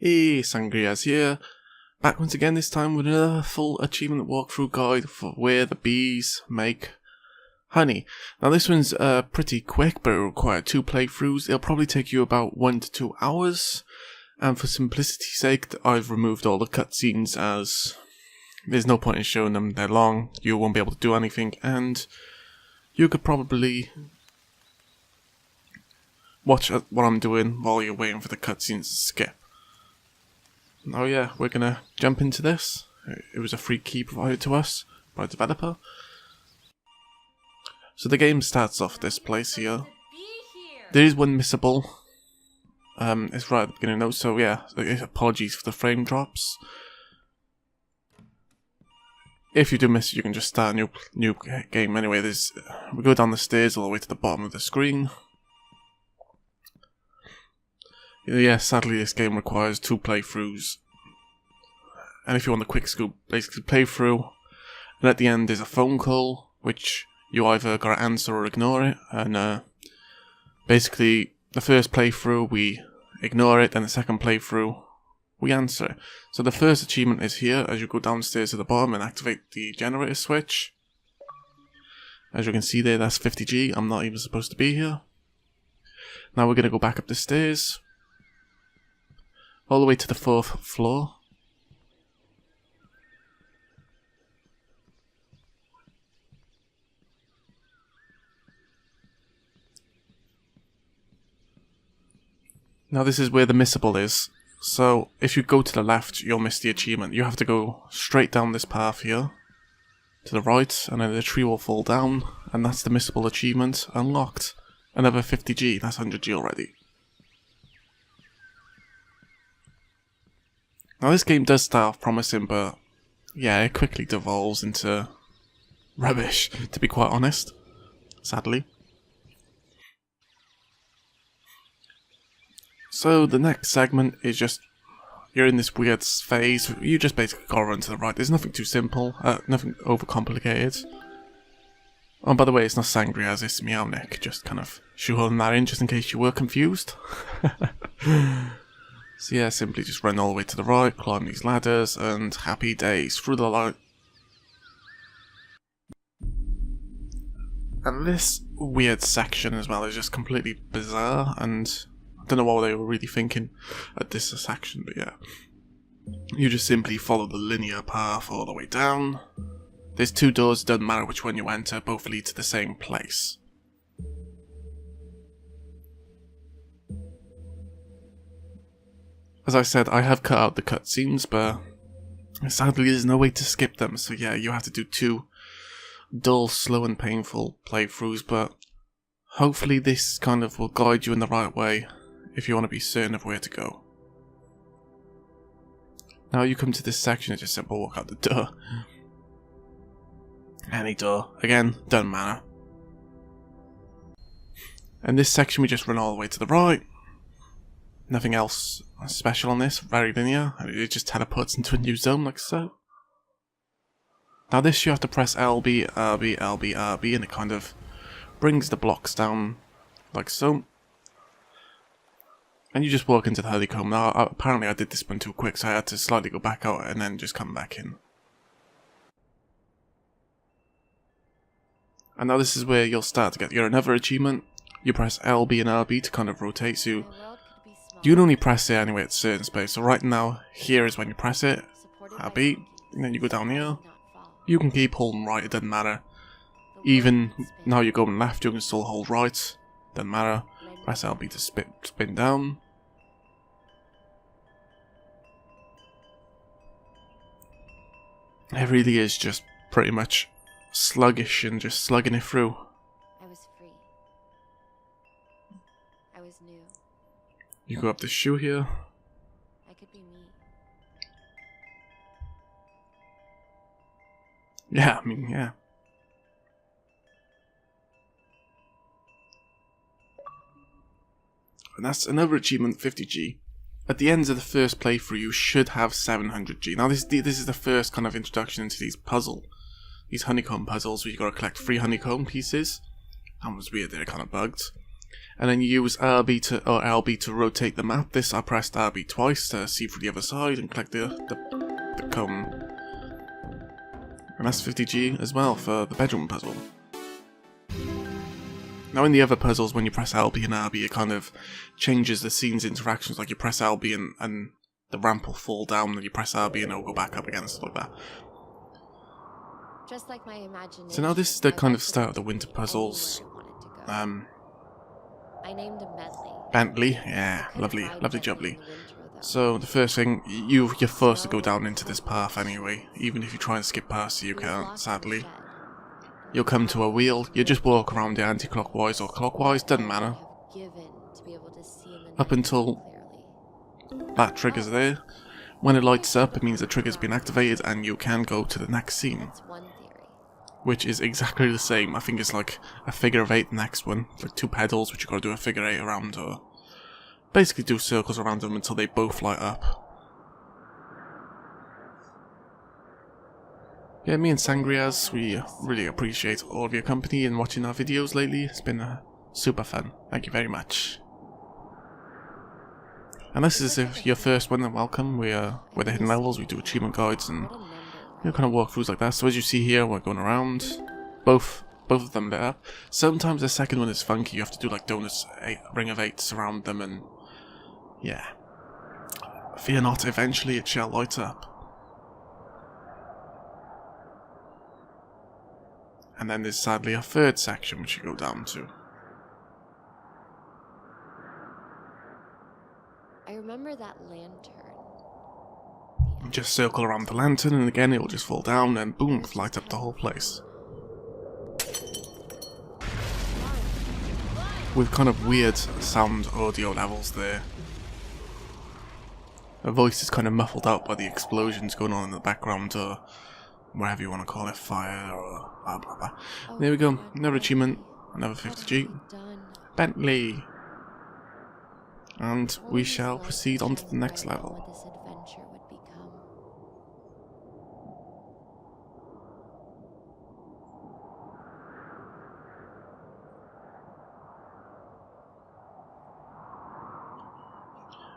Hey, Sangria's here. Back once again, this time with another full achievement walkthrough guide for where the bees make honey. Now this one's pretty quick, but it'll require 2 playthroughs. It'll probably take you about 1 to 2 hours. And for simplicity's sake, I've removed all the cutscenes as there's no point in showing them. They're long, you won't be able to do anything, and you could probably watch what I'm doing while you're waiting for the cutscenes to skip. Oh yeah, we're gonna jump into this. It was a free key provided to us by the developer. So the game starts off this place here. There is one missable. It's right at the beginning though, so yeah, apologies for the frame drops. If you do miss it, you can just start a new game anyway. We go down the stairs all the way to the bottom of the screen. Yeah, sadly this game requires 2 playthroughs. And if you want the quick scoop, basically play through. And at the end there's a phone call, which you either gotta answer or ignore it. And basically, the first playthrough we ignore it, then the second playthrough we answer it. So the first achievement is here, as you go downstairs to the bottom and activate the generator switch. As you can see there, that's 50G. I'm not even supposed to be here. Now we're gonna go back up the stairs, all the way to the 4th floor. Now this is where the missable is. So if you go to the left, you'll miss the achievement. You have to go straight down this path here, to the right, and then the tree will fall down, and that's the missable achievement unlocked. Another 50G, that's 100G already. Now this game does start off promising, but yeah, it quickly devolves into rubbish, to be quite honest, sadly. So the next segment is just, you're in this weird phase, you just basically gotta run to the right. There's nothing too simple, nothing overcomplicated. Oh, by the way, it's not Sangria's, it's Meownic, just kind of shoehorning that in just in case you were confused. So yeah, simply just run all the way to the right, climb these ladders, and happy days through the light. And this weird section as well is just completely bizarre, and I don't know what they were really thinking at this section, but yeah. You just simply follow the linear path all the way down. There's 2 doors, doesn't matter which one you enter, both lead to the same place. As I said, I have cut out the cutscenes, but sadly there's no way to skip them, so yeah, you have to do 2 dull, slow and painful playthroughs, but hopefully this kind of will guide you in the right way if you want to be certain of where to go. Now you come to this section, it's just simple, walk out the door. Any door, again, doesn't matter. And this section we just run all the way to the right. Nothing else special on this, very linear, it just teleports into a new zone like so. Now this you have to press LB, RB, LB, RB, and it kind of brings the blocks down like so. And you just walk into the Honeycomb. Now apparently I did this one too quick, so I had to slightly go back out and then just come back in. And now this is where you'll start to get your another achievement. You press LB and RB to kind of rotate, so you can only press it anyway at a certain space. So right now, here is when you press it, RB, and then you go down here. You can keep holding right, it doesn't matter. Even now you're going left, you can still hold right, doesn't matter. Press LB to spin down. It really is just pretty much sluggish and just slugging it through. I was free. I was new. You go up this shoe here. I could be me. Yeah, I mean, yeah. And that's another achievement, 50G. At the end of the first playthrough, you should have 700G. Now, this is the first kind of introduction into these honeycomb puzzles, where you gotta collect 3 honeycomb pieces. That was weird, they're kind of bugged. And then you use RB or LB to rotate the map. This I pressed RB twice to see through the other side and collect the comb. And that's 50G as well for the bedroom puzzle. Now in the other puzzles, when you press LB and RB, it kind of changes the scene's interactions. Like you press LB and the ramp will fall down, and you press RB and it'll go back up again, stuff like that. Just like my imagination. So now this is the kind of start of the winter puzzles. I named him Bentley, yeah, lovely jubbly. So the first thing, you're forced to go down into this path anyway. Even if you try and skip past it, you can't, sadly. You'll come to a wheel, you just walk around it anti-clockwise or clockwise, doesn't matter. Up until that trigger's there. When it lights up, it means the trigger's been activated and you can go to the next scene. Which is exactly the same. I think it's like a figure of 8, the next one. It's like 2 pedals, which you gotta do a figure 8 around, or basically do circles around them until they both light up. Yeah, me and Sangrias, we really appreciate all of your company and watching our videos lately. It's been super fun. Thank you very much. And this is if your first one, then welcome. We're the hidden levels, we do achievement guides and kind of walkthroughs like that. So as you see here, we're going around. Both of them there. Sometimes the second one is funky. You have to do like donuts, ring of 8s around them, and yeah. Fear not, eventually it shall light up. And then there's sadly a third section which you go down to. I remember that lantern. Just circle around the lantern and again it will just fall down and boom, light up the whole place. With kind of weird sound audio levels there. The voice is kind of muffled out by the explosions going on in the background, or whatever you want to call it, fire or blah blah blah. There we go, another achievement, another 50G. Bentley! And we shall proceed on to the next level.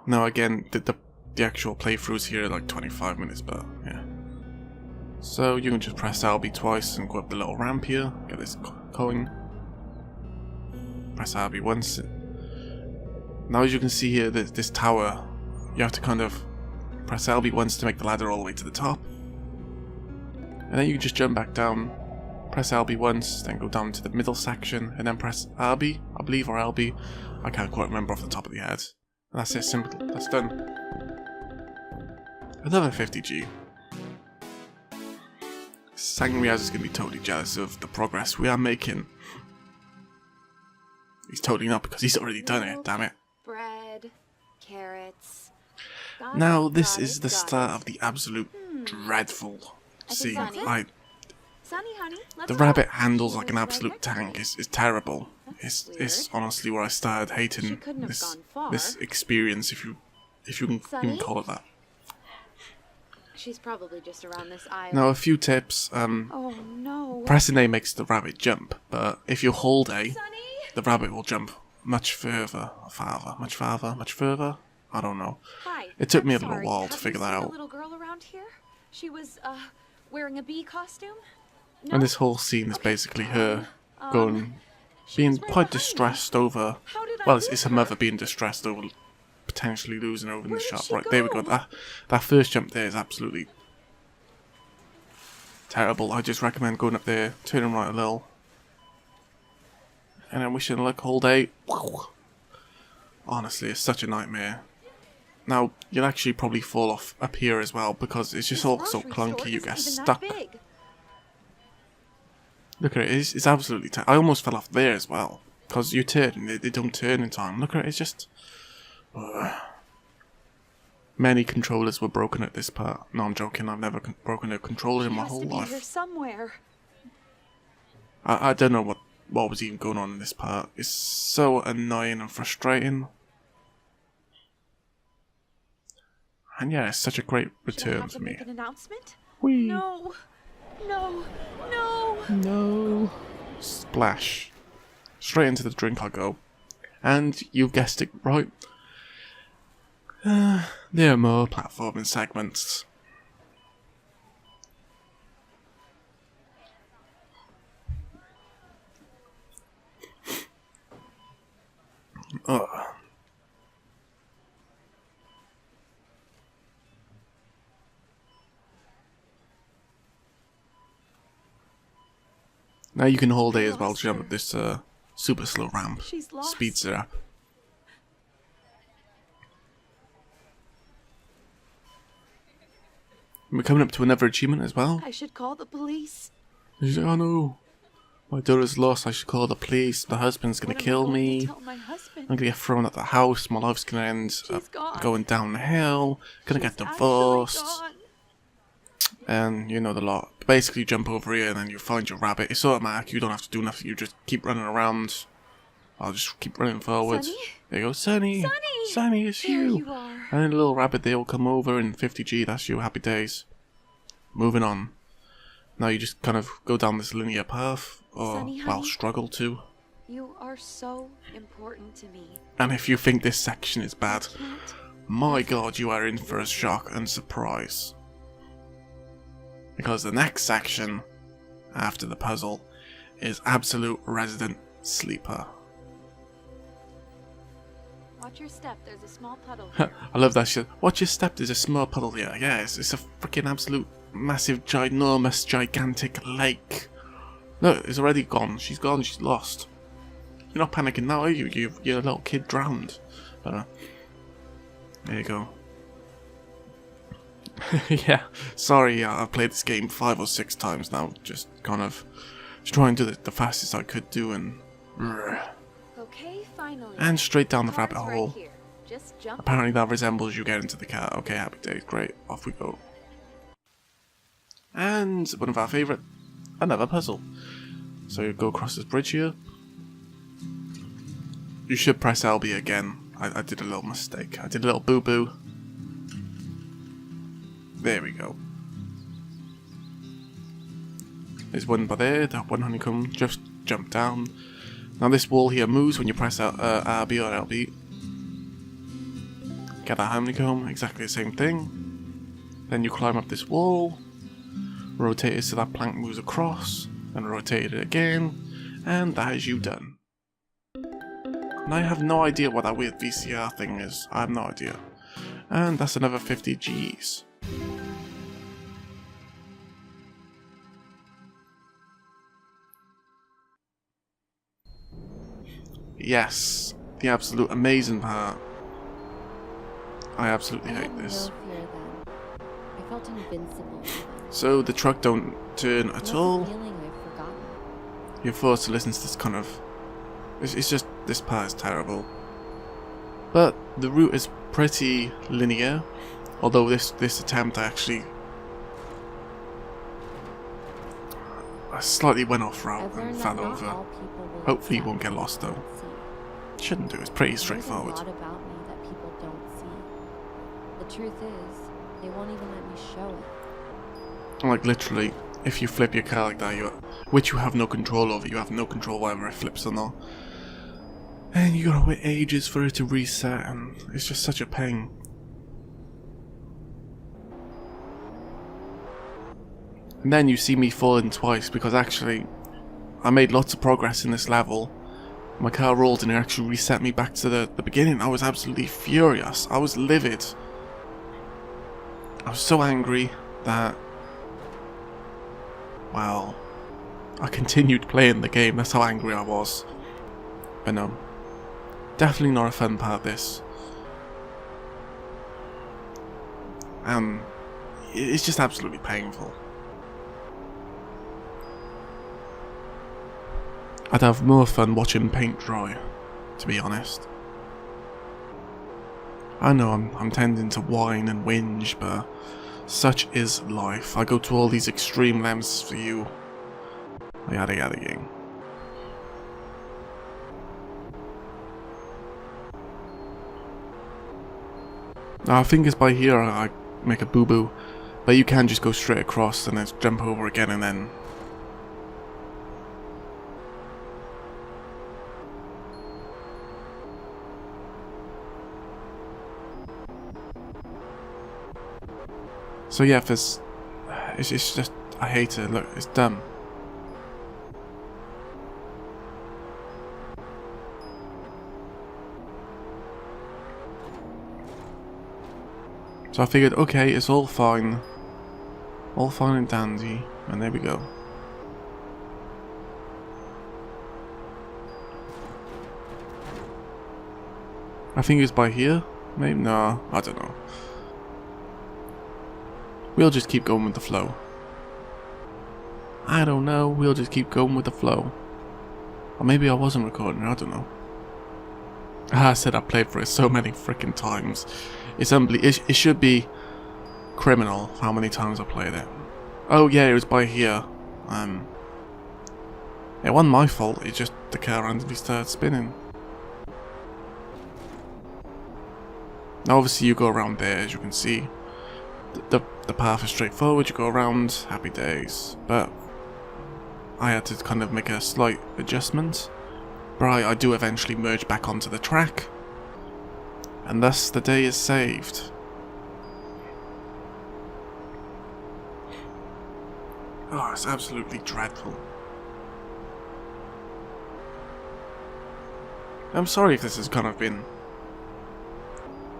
Now again, the actual playthroughs here are like 25 minutes, but yeah. So you can just press RB twice and go up the little ramp here, get this coin. Press RB once. Now as you can see here, this tower, you have to kind of press LB once to make the ladder all the way to the top. And then you can just jump back down, press LB once, then go down to the middle section, and then press RB, I believe, or LB. I can't quite remember off the top of the head. And that's it, simple, that's done. Another 50G. Sangrias is going to be totally jealous of the progress we are making. He's totally not, because he's already done it, damn it. Bread, carrots. Now this is the start of the absolute dreadful scene. Like, the rabbit handles like an absolute tank. It's terrible. It's honestly where I started hating this experience, if you can even call it that. She's probably just around this aisle. Now a few tips. Oh no. Pressing A makes the rabbit jump, but if you hold A, the rabbit will jump much further. Much further. I don't know. Hi, it took me a I'm little sorry. while Have to you figure that seen out. A little girl around here? She was wearing a bee costume. No? And this whole scene is basically her being quite distressed over. Well, it's her mother being distressed over potentially losing her over in the shop. Right, there we go. That first jump there is absolutely terrible. I just recommend going up there, turning right a little, and then wishing luck all day. Honestly, it's such a nightmare. Now, you'll actually probably fall off up here as well, because it's just all so clunky, you get stuck. Look at it, it's absolutely I almost fell off there as well, because you turn, they don't turn in time. Look at it, it's just... Many controllers were broken at this part. No, I'm joking, I've never broken a controller in my whole life. Here somewhere. I don't know what was even going on in this part. It's so annoying and frustrating. And yeah, it's such a great return for me. Make an announcement? Whee. No. No. Splash. Straight into the drink I go. And you've guessed it right. There are more platforming segments. Now you can hold A as well to jump up this super slow ramp. Speeds it up. We're coming up to another achievement as well. I should call the police. She's like, oh no, my daughter's lost, I should call the police, the husband's gonna kill me, I'm gonna get thrown out the house, my life's gonna end up going downhill, gonna get divorced, and you know the lot. Basically you jump over here and then you find your rabbit, it's automatic, you don't have to do nothing, you just keep running around. I'll just keep running forward. Sunny? There you go, Sunny! Sunny! Sunny, it's There you! you are. And then a little rabbit, they all come over and 50G, that's you, happy days. Moving on. Now you just kind of go down this linear path, or, Sunny, well, honey? struggle to. You are so important to me. And if you think this section is bad, Can't. my god, you are in for a shock and surprise. Because the next section, after the puzzle, is absolute resident sleeper. Watch your step, there's a small puddle here. I love that shit. Watch your step, there's a small puddle here. Yeah, it's a freaking absolute massive, ginormous, gigantic lake. Look, it's already gone. She's gone, she's lost. You're not panicking now, are you? Your little kid drowned. But, there you go. Yeah, sorry, I've played this game 5 or 6 times now. Just kind of trying to do the fastest I could do and... Okay, finally. And straight down the Car's rabbit right hole. here. Just jump. Apparently that resembles you get into the car. Okay, happy days, great, off we go. And one of our favourite, another puzzle. So you go across this bridge here. You should press LB again. I did a little mistake. I did a little boo-boo. There we go. There's one by there, that one honeycomb, just jump down. Now this wall here moves when you press RB or LB. Get that honeycomb, exactly the same thing. Then you climb up this wall, rotate it so that plank moves across, and rotate it again, and that is you done. And I have no idea what that weird VCR thing is, I have no idea. And that's another 50 Gs. Yes, the absolute amazing part. I absolutely hate this. I felt invincible. So the truck don't turn at all. Feeling I've forgotten. You're forced to listen to this kind of... It's just, this part is terrible. But the route is pretty linear. Although this attempt actually... I slightly went off route and fell over. Hopefully you won't get lost though. Shouldn't do, it's pretty straightforward. There's a lot about me that people don't see. The truth is, they won't even let me show it. Like literally, if you flip your car like that, which you have no control over, you have no control whether it flips or not. And you gotta wait ages for it to reset, and it's just such a pain. And then you see me falling twice, because actually, I made lots of progress in this level. My car rolled and it actually reset me back to the beginning. I was absolutely furious. I was livid. I was so angry that... Well, I continued playing the game. That's how angry I was. But no. Definitely not a fun part, this. It's just absolutely painful. I'd have more fun watching paint dry, to be honest. I know I'm tending to whine and whinge, but such is life. I go to all these extreme lengths for you. Yada yada gang. Now I think it's by here I make a boo-boo, but you can just go straight across and then jump over again and then... So yeah, if there's... It's just... I hate it. Look, it's dumb. So I figured, okay, it's all fine. All fine and dandy. And there we go. I think it's by here. Maybe? No, I don't know. We'll just keep going with the flow. I don't know. We'll just keep going with the flow. Or maybe I wasn't recording. I don't know. I said I played for it so many freaking times. It's unbelievable. It should be criminal how many times I played it. Oh yeah, it was by here. It wasn't my fault. It just the car randomly started spinning. Now obviously you go around there, as you can see. The path is straightforward. You go around. Happy days. But I had to kind of make a slight adjustment. But I do eventually merge back onto the track. And thus the day is saved. Oh, it's absolutely dreadful. I'm sorry if this has kind of been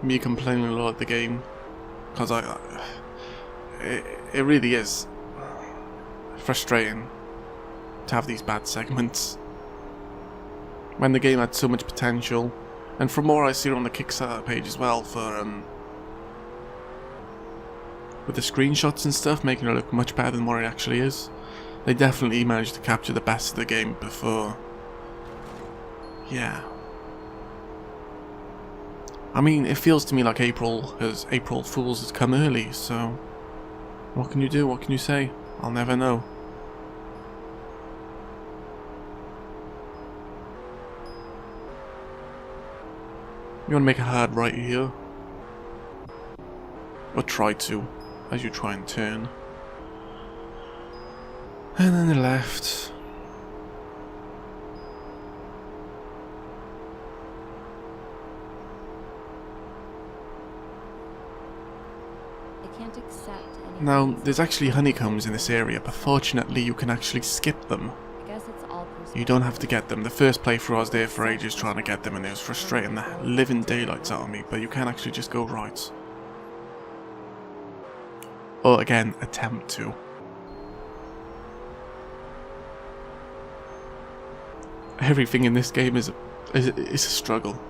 me complaining a lot of the game. Because it really is frustrating to have these bad segments. When the game had so much potential. And from what I see on the Kickstarter page as well for with the screenshots and stuff making it look much better than what it actually is. They definitely managed to capture the best of the game before. Yeah. I mean, it feels to me like April Fool's has come early, so what can you do? What can you say? I'll never know. You want to make a hard right here? Or try to, as you try and turn. And then the left. I can't accept any. Now, there's actually honeycombs in this area, but fortunately you can actually skip them. I guess it's all personal. You don't have to get them. The first playthrough I was there for ages trying to get them and it was frustrating the living daylights out of me, but you can actually just go right. Or again, attempt to. Everything in this game is a struggle.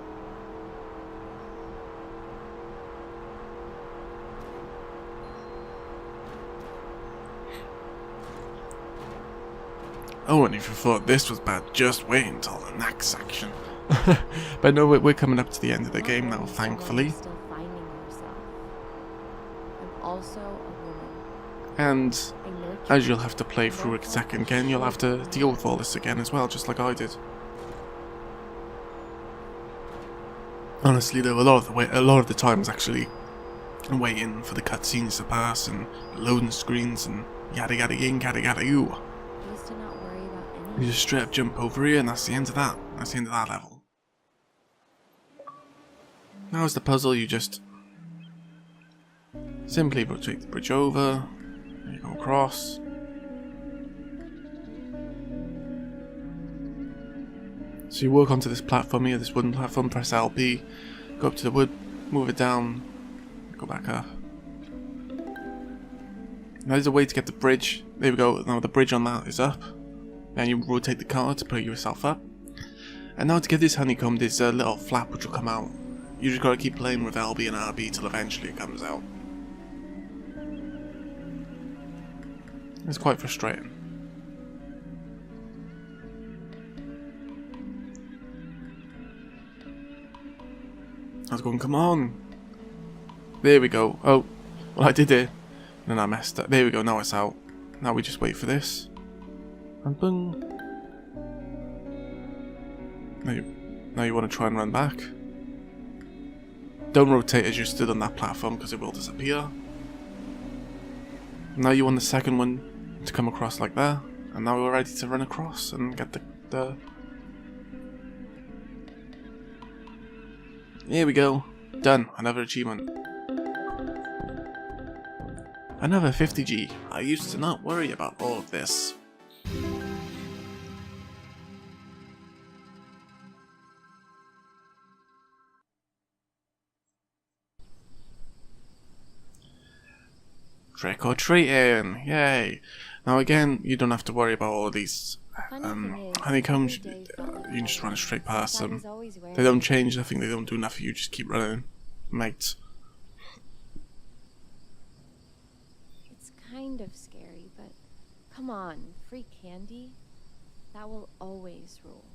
Oh, and if you thought this was bad, just wait until the next section. But no, we're coming up to the end of the game now, thankfully. Still finding herself. I'm also a woman. And I nurture as you'll have to play through it second again, you'll have to deal with all this again as well, just like I did. Honestly though, a lot of the time is actually waiting for the cutscenes to pass and loading screens and yada yada ying, yada yada you. I used to not worry about anything. You just straight up jump over here and that's the end of that. That's the end of that level. Now as the puzzle, you just simply rotate the bridge over, and you go across. So you walk onto this platform here, this wooden platform, press LB, go up to the wood, move it down, go back up. Now there's a way to get the bridge. There we go, now the bridge on that is up. And you rotate the car to put yourself up. And now to get this honeycomb, there's a little flap which will come out. You just gotta keep playing with LB and RB till eventually it comes out. It's quite frustrating. I was going, come on! There we go. Oh, well I did it. And then I messed up. There we go, now it's out. Now we just wait for this. And boom. Now you want to try and run back. Don't rotate as you stood on that platform because it will disappear. Now you want the second one to come across like that. And now we're ready to run across and get the... Here we go. Done. Another achievement. Another 50G. I used to not worry about all of this. Trick or treating! Yay! Now again, you don't have to worry about all of these honeycombs. You can just run straight past them. They don't change nothing, they don't do nothing, you just keep running. Mate. It's kind of scary, but come on, free candy? That will always rule.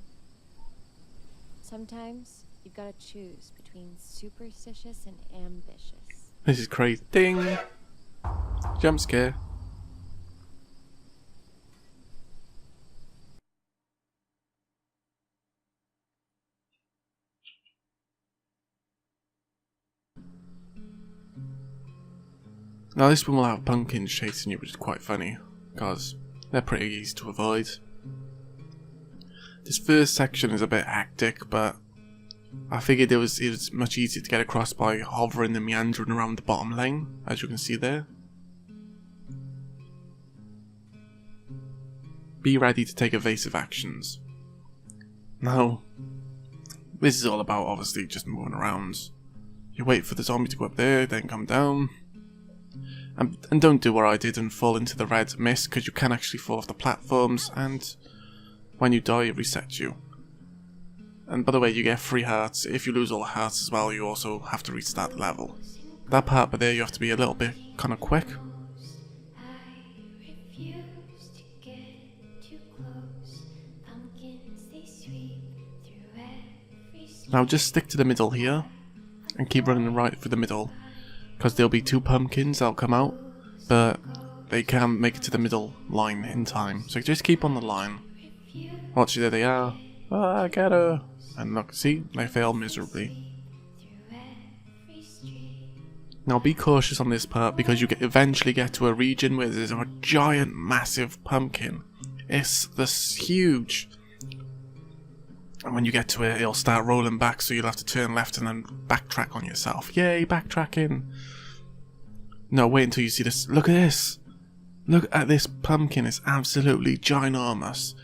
Sometimes you've got to choose between superstitious and ambitious. This is crazy. Ding! Jump scare. Now this one will have pumpkins chasing you, which is quite funny, because they're pretty easy to avoid. This first section is a bit hectic, but I figured it was much easier to get across by hovering and meandering around the bottom lane, as you can see there. Be ready to take evasive actions. Now, this is all about obviously just moving around. You wait for the zombie to go up there, then come down. And don't do what I did and fall into the red mist, because you can actually fall off the platforms, and when you die it resets you. And by the way, you get 3 hearts. If you lose all the hearts as well, you also have to restart the level. That part but there you have to be a little bit kind of quick. Now just stick to the middle here, and keep running right through the middle, because there'll be 2 pumpkins that'll come out, but they can't make it to the middle line in time, so just keep on the line. Watch, there they are. Ah, get her! And look, see, they fail miserably. Now be cautious on this part, because you eventually get to a region where there's a giant massive pumpkin. It's this huge. And when you get to it, it'll start rolling back, so you'll have to turn left and then backtrack on yourself. Yay, backtracking! No, wait until you see this. Look at this! Look at this pumpkin, it's absolutely ginormous.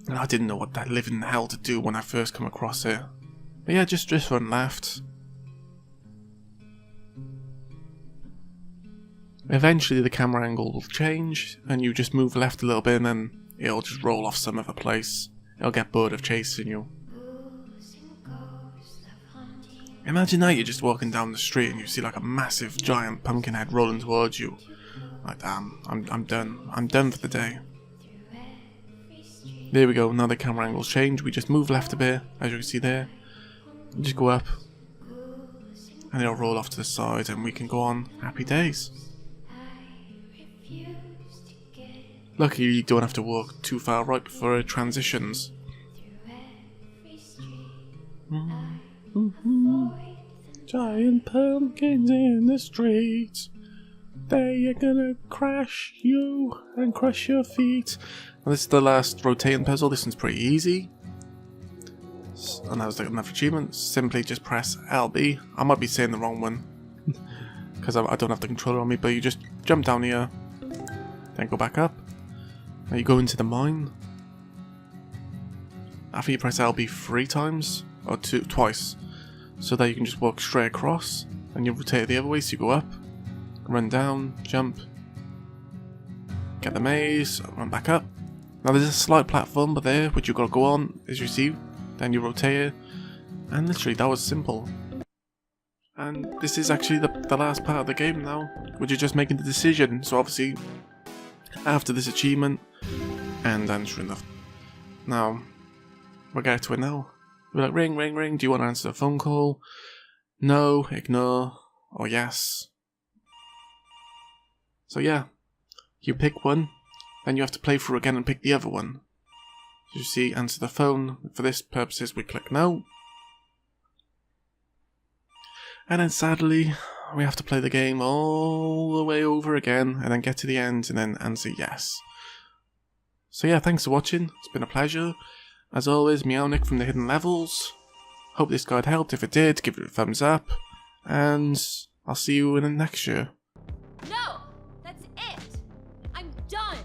And I didn't know what that living hell to do when I first come across it. But yeah, just run left. Eventually the camera angle will change, and you just move left a little bit and then it'll just roll off some other place. It'll get bored of chasing you. Imagine that you're just walking down the street and you see like a massive giant pumpkin head rolling towards you. Like, damn, I'm done. I'm done for the day. There we go, now the camera angles change. We just move left a bit, as you can see there. Just go up. And it'll roll off to the side and we can go on. Happy days. Luckily you don't have to walk too far right before it transitions. Giant pumpkins in the streets. They are gonna crash you and crush your feet. Well, this is the last rotating puzzle. This one's pretty easy. And that was like another achievement. Simply just press LB. I might be saying the wrong one, because I don't have the controller on me, but you just jump down here, then go back up. Now you go into the mine. After you press LB 3 times, or twice, so that you can just walk straight across, and you rotate it the other way, so you go up, run down, jump, get the maze, run back up. Now there's a slight platform but there, which you've got to go on, as you see, then you rotate it, and literally that was simple. And this is actually the last part of the game now, which is just making the decision. So obviously, after this achievement, and answering the... Now, we'll get to it now. We're like, ring, ring, ring, do you want to answer the phone call? No, ignore, or yes. So yeah, you pick one, then you have to play through again and pick the other one. As you see, answer the phone. For this purposes, we click no. And then sadly, we have to play the game all the way over again, and then get to the end, and then answer yes. So yeah, thanks for watching, it's been a pleasure. As always, Meownic from the Hidden Levels. Hope this guide helped. If it did, give it a thumbs up, and I'll see you in the next year. No!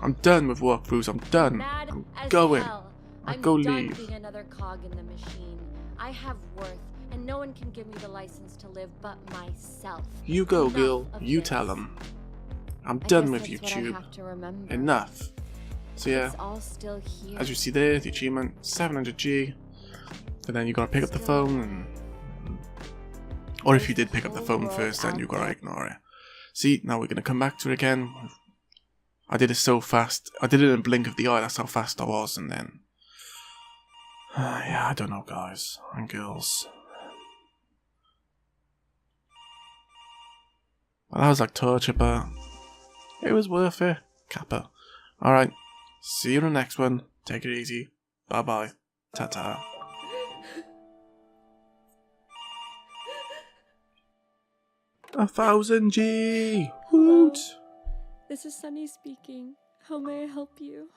I'm done with walkthroughs. I'm done. Mad I'm as going. hell. I'll I'm go done leave. being another cog in the machine. I have worth, and no one can give me the license to live but myself. You go, Enough girl. of You this. tell them. I'm I done guess with that's what I YouTube. have to remember. Enough. So yeah, It's all still here. as you see there, the achievement 700G. And then you gotta pick up the phone, and or if you did pick up the phone first, then you gotta ignore it. See, now we're gonna come back to it again. I did it so fast. I did it in a blink of the eye. That's how fast I was, and then yeah, I don't know, guys and girls. Well, that was like torture, but it was worth it. Kappa. Alright, see you in the next one. Take it easy. Bye bye. Ta-ta. A 1000G! Woot! This is Sunny speaking. How may I help you?